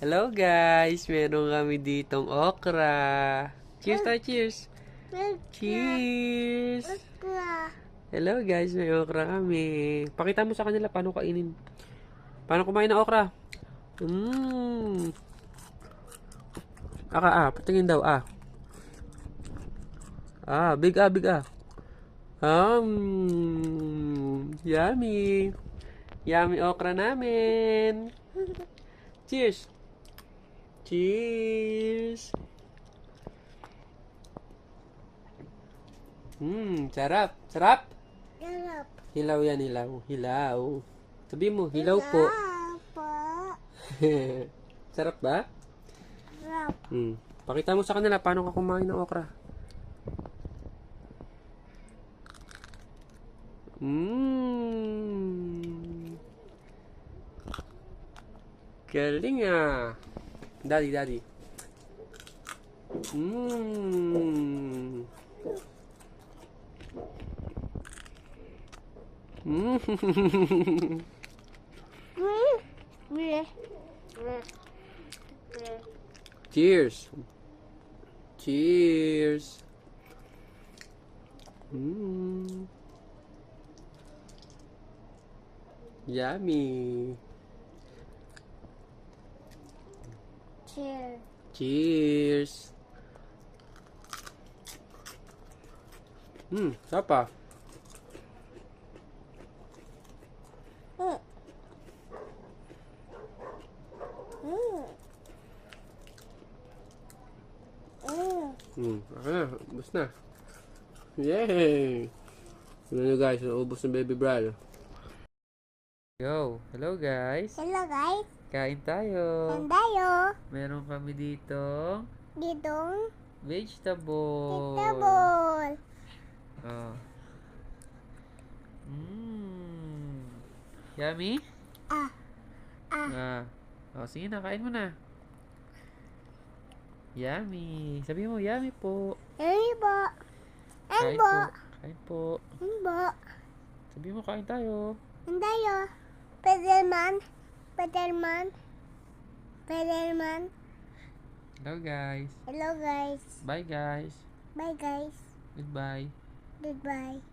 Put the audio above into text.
Hello guys, meron kami ditong okra. Cheers tayo, cheers. Cheers. Hello guys, may okra kami. Pakita mo sa kanila paano kainin. Paano kumain ng okra? Mmm. Patingin daw big big yummy. Yummy okra namin. Cheers. Cheers. Sarap. Sarap. Sarap. Hilaw yan, hilaw. Hilaw. Sabi mo, hilaw po. Sarap ba? Sarap. Pakita mo sa kanila paano ka kumain ng okra. Galing ah. Daddy. Cheers. Cheers. Yummy. Cheers. Cheers. Siapa? Ubus na. Yay! Ano guys, ubus ng baby brother. Yo, hello guys. Hello guys. Kain tayo. Tayo. Meron kami dito Ditong vegetable. vegetable. Oh. Yummy? Oh, sige na, kain mo na. Yummy. Sabi mo, yummy po. Yummy po. Kain po. Kain po. Embo. Sabi mo, kain tayo. Tayo. Pedelman. Hello guys. Hello guys. Bye guys. Bye guys. Goodbye. Goodbye.